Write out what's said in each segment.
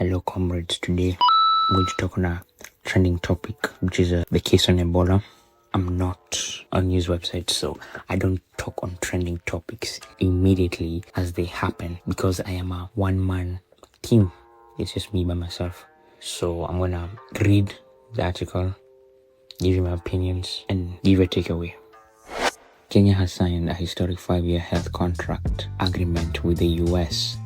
Hello comrades, today I'm going to talk on a trending topic, which is the case on Ebola. I'm not a news website, so I don't talk on trending topics immediately as they happen because I am a one-man team. It's just me by myself. So I'm gonna read the article, give you my opinions, and give a takeaway. Kenya has signed a historic 5-year health contract agreement with the US,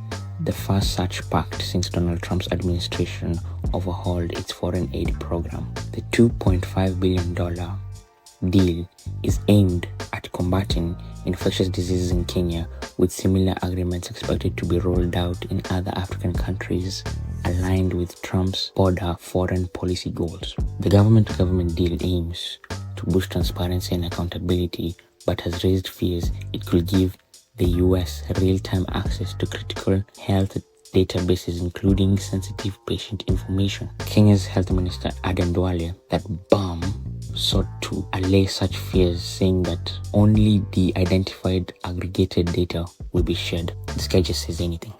the first such pact since Donald Trump's administration overhauled its foreign aid program. The $2.5 billion deal is aimed at combating infectious diseases in Kenya, with similar agreements expected to be rolled out in other African countries aligned with Trump's border foreign policy goals. The government-to-government deal aims to boost transparency and accountability, but has raised fears it could give the US real-time access to critical health databases, including sensitive patient information. Kenya's Health Minister Aden Duale, that bum, sought to allay such fears, saying that only the identified aggregated data will be shared. This guy just says anything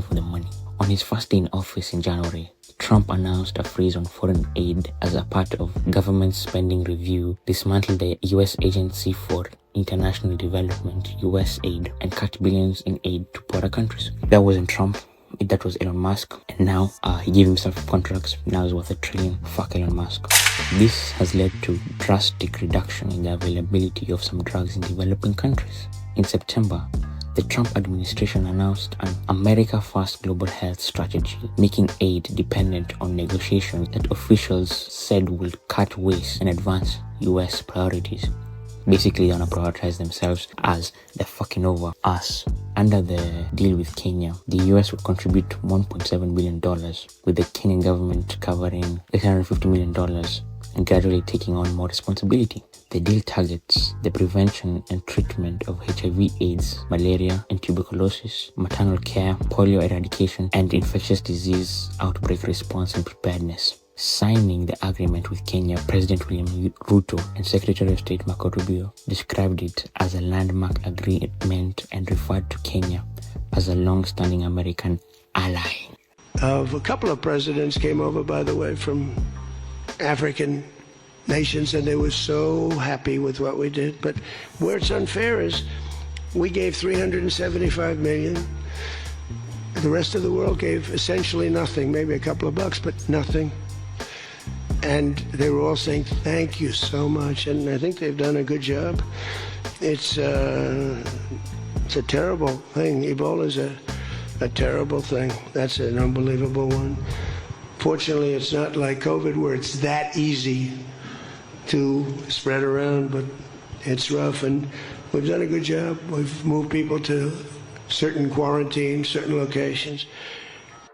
for the money. On his first day in office in January, Trump announced a freeze on foreign aid as a part of government spending review, dismantled the US Agency for International Development, USAID, and cut billions in aid to poorer countries. That wasn't Trump, that was Elon Musk, and now he gave himself contracts. Now he's worth $1 trillion. Fuck Elon Musk. This has led to drastic reduction in the availability of some drugs in developing countries. In September, the Trump administration announced an America First global health strategy, making aid dependent on negotiations that officials said will cut waste and advance US priorities. Basically, they want to prioritize themselves as they're fucking over us. Under the deal with Kenya, the US would contribute $1.7 billion, with the Kenyan government covering $850 million and gradually taking on more responsibility. The deal targets the prevention and treatment of HIV/AIDS, malaria and tuberculosis, maternal care, polio eradication, and infectious disease outbreak response and preparedness. Signing the agreement with Kenya, President William Ruto and Secretary of State Marco Rubio described it as a landmark agreement and referred to Kenya as a long-standing American ally. A couple of presidents came over, by the way, from African nations, and they were so happy with what we did. But where it's unfair is we gave $375 million. The rest of the world gave essentially nothing, maybe a couple of bucks, but nothing. And they were all saying, thank you so much. And I think they've done a good job. It's a terrible thing. Ebola is a terrible thing. That's an unbelievable one. Fortunately, it's not like COVID where it's that easy to spread around, but it's rough. And we've done a good job. We've moved people to certain quarantines, certain locations.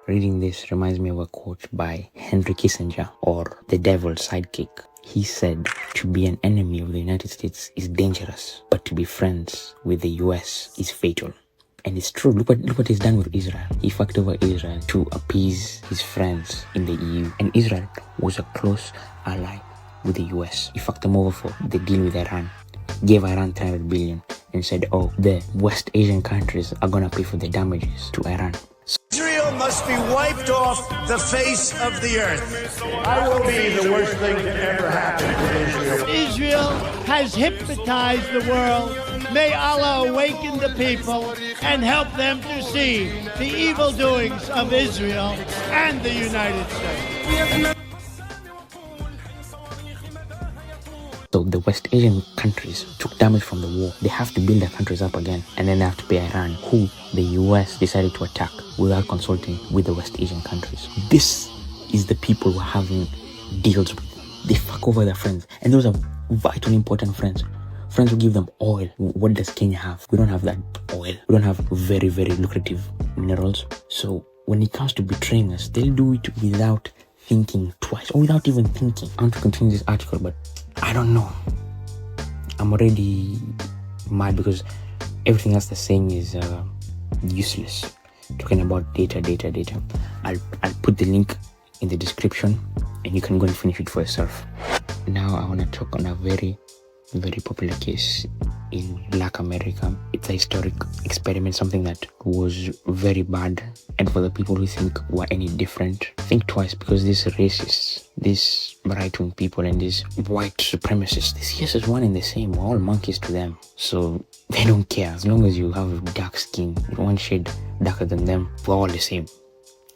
Reading this reminds me of a quote by Henry Kissinger, or the devil's sidekick. He said, to be an enemy of the United States is dangerous, but to be friends with the US is fatal. And it's true. Look what he's done with Israel. He fucked over Israel to appease his friends in the EU. And Israel was a close ally with the US. He fucked them over for the deal with Iran. Gave Iran $300 billion and said, oh, the West Asian countries are gonna pay for the damages to Iran. Israel must be wiped off the face of the earth. I will be the worst thing to ever happen to Israel. Israel has hypnotized the world. May Allah awaken the people and help them to see the evil doings of Israel and the United States. So the West Asian countries took damage from the war. They have to build their countries up again, and then they have to pay Iran, who the US decided to attack without consulting with the West Asian countries. This is the people we're having deals with. They fuck over their friends, and those are vitally important friends. Friends who give them oil. What does Kenya have? We don't have that oil. We don't have very, very lucrative minerals. So when it comes to betraying us, they'll do it without thinking twice, or without even thinking. I want to continue this article, but I don't know. I'm already mad because everything else they're saying is useless. Talking about data. I'll put the link in the description and you can go and finish it for yourself. Now I want to talk on a very, very popular case in Black America. It's a historic experiment, something that was very bad. And for the people who think we're any different, think twice, because these racists, these right-wing people, and these white supremacists, this yes is one and the same. We're all monkeys to them. So they don't care. As long as you have dark skin, one shade darker than them, we're all the same.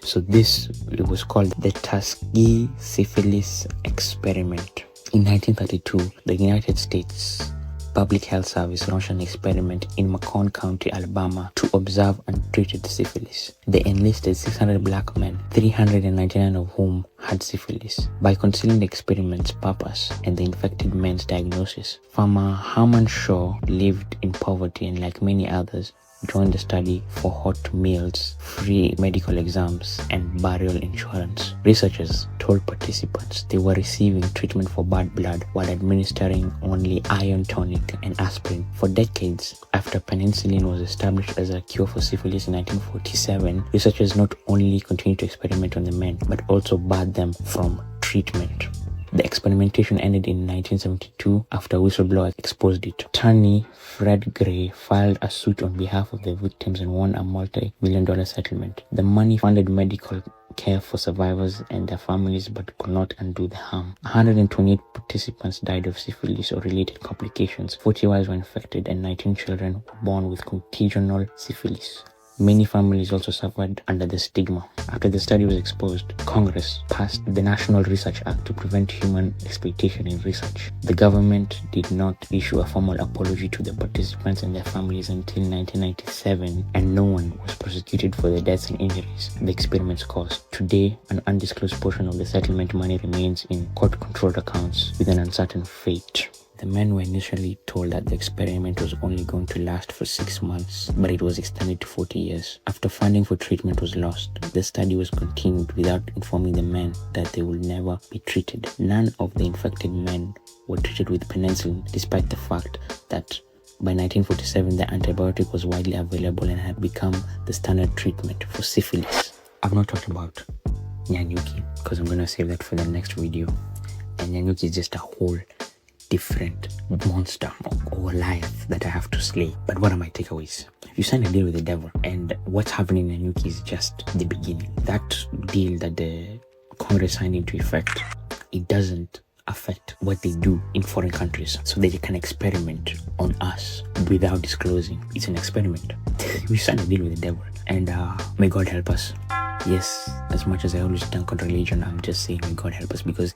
So it was called the Tuskegee Syphilis Experiment. In 1932, the United States Public Health Service launched an experiment in Macon County, Alabama, to observe untreated syphilis. They enlisted 600 black men, 399 of whom had syphilis. By concealing the experiment's purpose and the infected men's diagnosis, Farmer Herman Shaw lived in poverty and, like many others, joined the study for hot meals, free medical exams, and burial insurance. Researchers told participants they were receiving treatment for bad blood while administering only iron tonic and aspirin. For decades after penicillin was established as a cure for syphilis in 1947, researchers not only continued to experiment on the men but also barred them from treatment. The experimentation ended in 1972 after whistleblowers exposed it. Attorney Fred Gray filed a suit on behalf of the victims and won a multi-million-dollar settlement. The money funded medical care for survivors and their families but could not undo the harm. 128 participants died of syphilis or related complications. 40 wives were infected and 19 children were born with contagious syphilis. Many families also suffered under the stigma. After the study was exposed, Congress passed the National Research Act to prevent human exploitation in research. The government did not issue a formal apology to the participants and their families until 1997, and no one was prosecuted for the deaths and injuries the experiments caused. Today, an undisclosed portion of the settlement money remains in court-controlled accounts with an uncertain fate. The men were initially told that the experiment was only going to last for 6 months, but it was extended to 40 years. After funding for treatment was lost, the study was continued without informing the men that they would never be treated. None of the infected men were treated with penicillin, despite the fact that by 1947 the antibiotic was widely available and had become the standard treatment for syphilis. I've not talked about Nyanyuki because I'm going to save that for the next video. And Nyanyuki is just a whole different monster or Goliath that I have to slay. But what are my takeaways? You sign a deal with the devil, and what's happening in Nyanyuki is just the beginning. That deal that the Congress signed into effect, it doesn't affect what they do in foreign countries, so they can experiment on us without disclosing. It's an experiment. We signed a deal with the devil, and may God help us. Yes, as much as I always dunk on religion, I'm just saying may God help us, because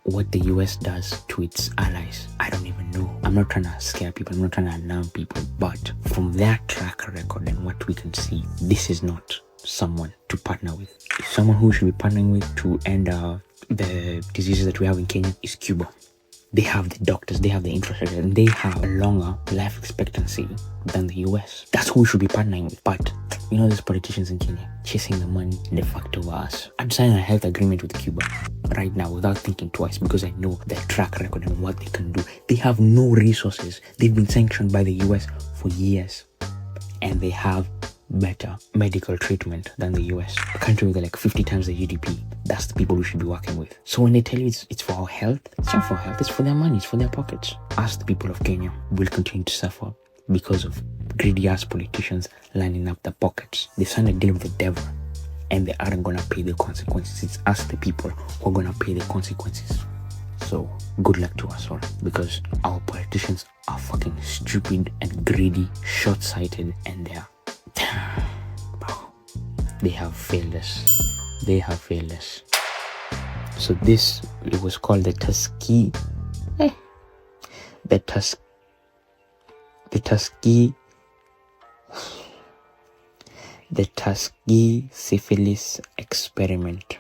what the US does to its allies, I don't even know. I'm not trying to scare people, I'm not trying to alarm people, but from their track record and what we can see, this is not someone to partner with. Someone who should be partnering with to end the diseases that we have in Kenya is Cuba. They have the doctors, they have the infrastructure, and they have a longer life expectancy than the US. That's who we should be partnering with. But you know, these politicians in Kenya chasing the money and the fact over us. I'm signing a health agreement with Cuba right now without thinking twice, because I know their track record and what they can do. They have no resources. They've been sanctioned by the US for years, and they have better medical treatment than the US, a country with like 50 times the GDP. That's the people we should be working with. So when they tell you it's for our health, it's not for health, it's for their money, it's for their pockets. Us, the people of Kenya, will continue to suffer because of greedy ass politicians lining up their pockets. They signed a deal with the devil, and they aren't gonna pay the consequences. It's us, the people, who are gonna pay the consequences. So good luck to us all, because our politicians are fucking stupid and greedy, short-sighted, and they have failed us. They have failed us. So it was called the Tuskegee Syphilis Experiment.